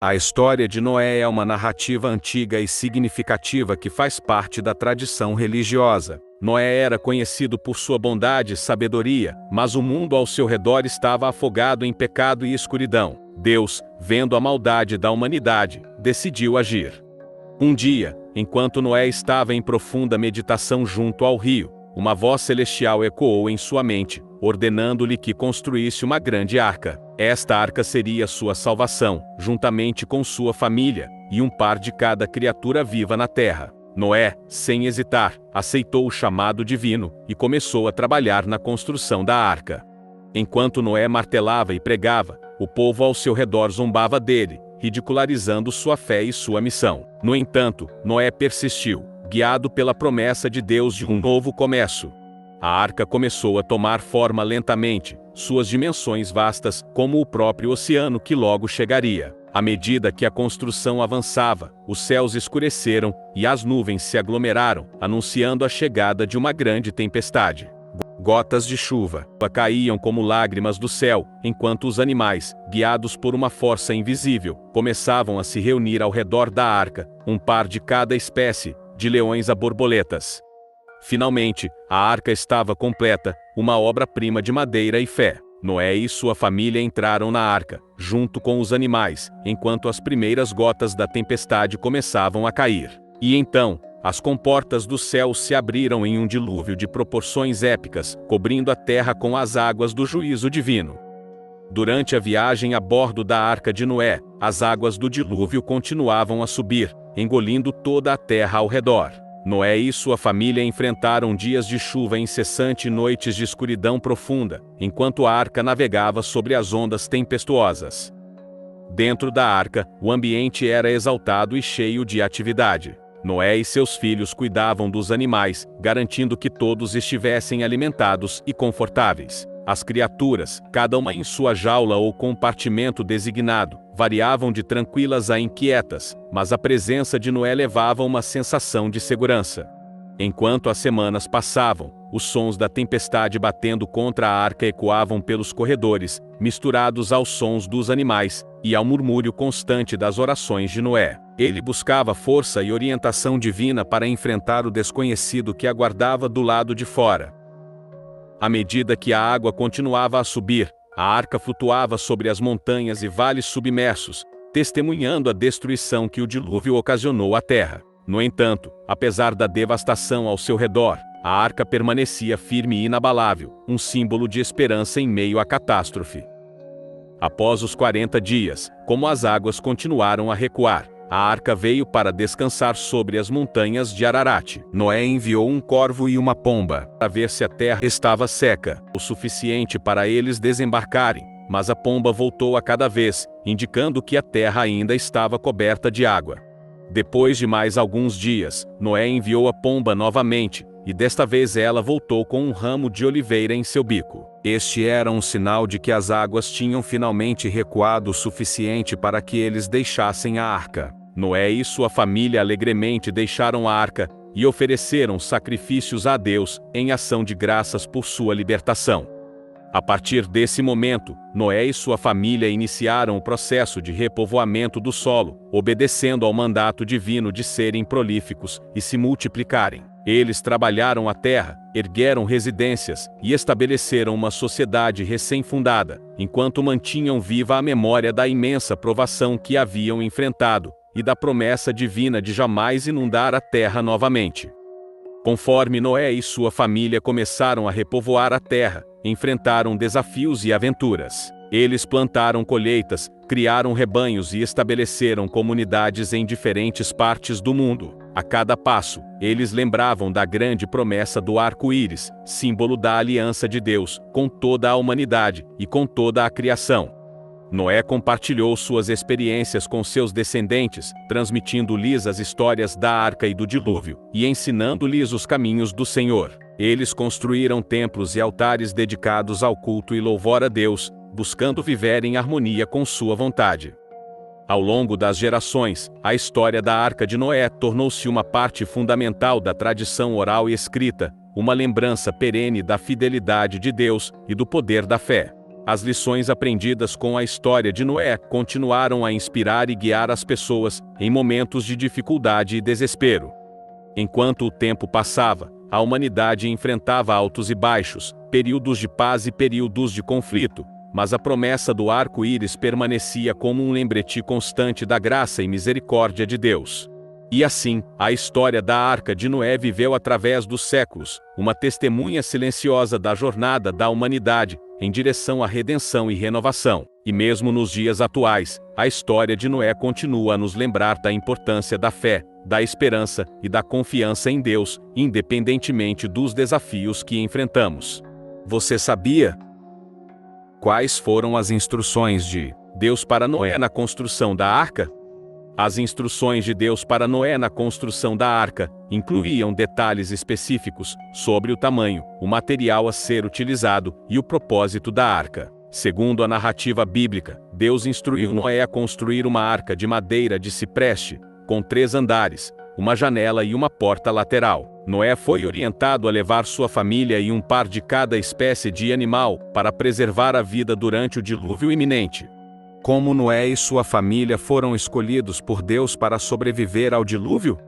A história de Noé é uma narrativa antiga e significativa que faz parte da tradição religiosa. Noé era conhecido por sua bondade e sabedoria, mas o mundo ao seu redor estava afogado em pecado e escuridão. Deus, vendo a maldade da humanidade, decidiu agir. Um dia, enquanto Noé estava em profunda meditação junto ao rio, uma voz celestial ecoou em sua mente, ordenando-lhe que construísse uma grande arca. Esta arca seria sua salvação, juntamente com sua família, e um par de cada criatura viva na terra. Noé, sem hesitar, aceitou o chamado divino e começou a trabalhar na construção da arca. Enquanto Noé martelava e pregava, o povo ao seu redor zombava dele, ridicularizando sua fé e sua missão. No entanto, Noé persistiu, guiado pela promessa de Deus de um novo começo. A arca começou a tomar forma lentamente, suas dimensões vastas, como o próprio oceano que logo chegaria. À medida que a construção avançava, os céus escureceram e as nuvens se aglomeraram, anunciando a chegada de uma grande tempestade. Gotas de chuva caíam como lágrimas do céu, enquanto os animais, guiados por uma força invisível, começavam a se reunir ao redor da arca, um par de cada espécie, de leões a borboletas. Finalmente, a arca estava completa, uma obra-prima de madeira e fé. Noé e sua família entraram na arca, junto com os animais, enquanto as primeiras gotas da tempestade começavam a cair. E então, as comportas do céu se abriram em um dilúvio de proporções épicas, cobrindo a terra com as águas do juízo divino. Durante a viagem a bordo da arca de Noé, as águas do dilúvio continuavam a subir, engolindo toda a terra ao redor. Noé e sua família enfrentaram dias de chuva incessante e noites de escuridão profunda, enquanto a arca navegava sobre as ondas tempestuosas. Dentro da arca, o ambiente era exaltado e cheio de atividade. Noé e seus filhos cuidavam dos animais, garantindo que todos estivessem alimentados e confortáveis. As criaturas, cada uma em sua jaula ou compartimento designado, variavam de tranquilas a inquietas, mas a presença de Noé levava uma sensação de segurança. Enquanto as semanas passavam, os sons da tempestade batendo contra a arca ecoavam pelos corredores, misturados aos sons dos animais, e ao murmúrio constante das orações de Noé. Ele buscava força e orientação divina para enfrentar o desconhecido que aguardava do lado de fora. À medida que a água continuava a subir, a arca flutuava sobre as montanhas e vales submersos, testemunhando a destruição que o dilúvio ocasionou à terra. No entanto, apesar da devastação ao seu redor, a arca permanecia firme e inabalável, um símbolo de esperança em meio à catástrofe. Após os 40 dias, como as águas continuaram a recuar, a arca veio para descansar sobre as montanhas de Ararat. Noé enviou um corvo e uma pomba para ver se a terra estava seca o suficiente para eles desembarcarem, mas a pomba voltou a cada vez, indicando que a terra ainda estava coberta de água. Depois de mais alguns dias, Noé enviou a pomba novamente, e desta vez ela voltou com um ramo de oliveira em seu bico. Este era um sinal de que as águas tinham finalmente recuado o suficiente para que eles deixassem a arca. Noé e sua família alegremente deixaram a arca e ofereceram sacrifícios a Deus, em ação de graças por sua libertação. A partir desse momento, Noé e sua família iniciaram o processo de repovoamento do solo, obedecendo ao mandato divino de serem prolíficos e se multiplicarem. Eles trabalharam a terra, ergueram residências e estabeleceram uma sociedade recém-fundada, enquanto mantinham viva a memória da imensa provação que haviam enfrentado e da promessa divina de jamais inundar a terra novamente. Conforme Noé e sua família começaram a repovoar a terra, enfrentaram desafios e aventuras. Eles plantaram colheitas, criaram rebanhos e estabeleceram comunidades em diferentes partes do mundo. A cada passo, eles lembravam da grande promessa do arco-íris, símbolo da aliança de Deus, com toda a humanidade e com toda a criação. Noé compartilhou suas experiências com seus descendentes, transmitindo-lhes as histórias da arca e do dilúvio, e ensinando-lhes os caminhos do Senhor. Eles construíram templos e altares dedicados ao culto e louvor a Deus, buscando viver em harmonia com sua vontade. Ao longo das gerações, a história da Arca de Noé tornou-se uma parte fundamental da tradição oral e escrita, uma lembrança perene da fidelidade de Deus e do poder da fé. As lições aprendidas com a história de Noé continuaram a inspirar e guiar as pessoas em momentos de dificuldade e desespero. Enquanto o tempo passava, a humanidade enfrentava altos e baixos, períodos de paz e períodos de conflito, mas a promessa do arco-íris permanecia como um lembrete constante da graça e misericórdia de Deus. E assim, a história da Arca de Noé viveu através dos séculos, uma testemunha silenciosa da jornada da humanidade em direção à redenção e renovação. E mesmo nos dias atuais, a história de Noé continua a nos lembrar da importância da fé, da esperança e da confiança em Deus, independentemente dos desafios que enfrentamos. Você sabia? Quais foram as instruções de Deus para Noé na construção da arca? As instruções de Deus para Noé na construção da arca incluíam detalhes específicos sobre o tamanho, o material a ser utilizado e o propósito da arca. Segundo a narrativa bíblica, Deus instruiu Noé a construir uma arca de madeira de cipreste, com 3 andares, uma janela e uma porta lateral. Noé foi orientado a levar sua família e um par de cada espécie de animal para preservar a vida durante o dilúvio iminente. Como Noé e sua família foram escolhidos por Deus para sobreviver ao dilúvio?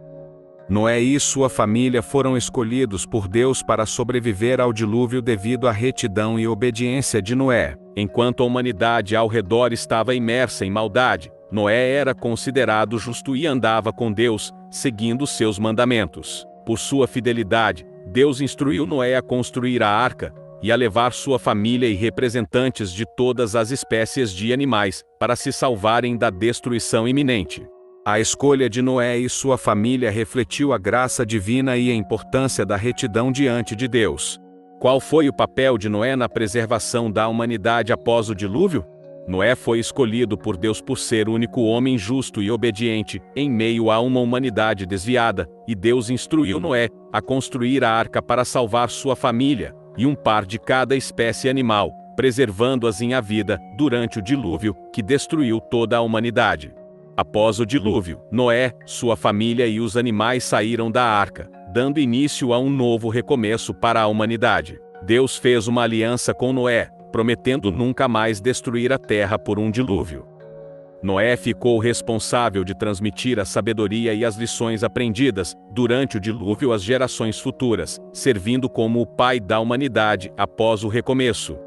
Noé e sua família foram escolhidos por Deus para sobreviver ao dilúvio devido à retidão e obediência de Noé. Enquanto a humanidade ao redor estava imersa em maldade, Noé era considerado justo e andava com Deus, seguindo seus mandamentos. Por sua fidelidade, Deus instruiu Noé a construir a arca e a levar sua família e representantes de todas as espécies de animais para se salvarem da destruição iminente. A escolha de Noé e sua família refletiu a graça divina e a importância da retidão diante de Deus. Qual foi o papel de Noé na preservação da humanidade após o dilúvio? Noé foi escolhido por Deus por ser o único homem justo e obediente em meio a uma humanidade desviada, e Deus instruiu Noé a construir a arca para salvar sua família e um par de cada espécie animal, preservando-as em vida durante o dilúvio que destruiu toda a humanidade. Após o dilúvio, Noé, sua família e os animais saíram da arca, dando início a um novo recomeço para a humanidade. Deus fez uma aliança com Noé, prometendo nunca mais destruir a terra por um dilúvio. Noé ficou responsável de transmitir a sabedoria e as lições aprendidas durante o dilúvio às gerações futuras, servindo como o pai da humanidade após o recomeço.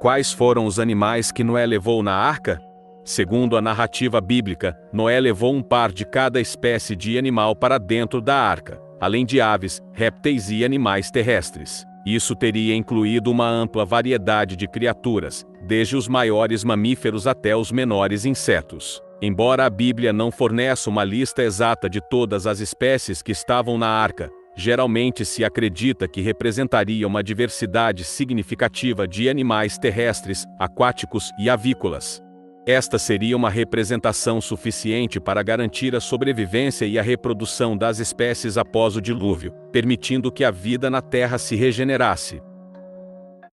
Quais foram os animais que Noé levou na arca? Segundo a narrativa bíblica, Noé levou um par de cada espécie de animal para dentro da arca, além de aves, répteis e animais terrestres. Isso teria incluído uma ampla variedade de criaturas, desde os maiores mamíferos até os menores insetos. Embora a Bíblia não forneça uma lista exata de todas as espécies que estavam na arca, geralmente se acredita que representaria uma diversidade significativa de animais terrestres, aquáticos e avícolas. Esta seria uma representação suficiente para garantir a sobrevivência e a reprodução das espécies após o dilúvio, permitindo que a vida na Terra se regenerasse.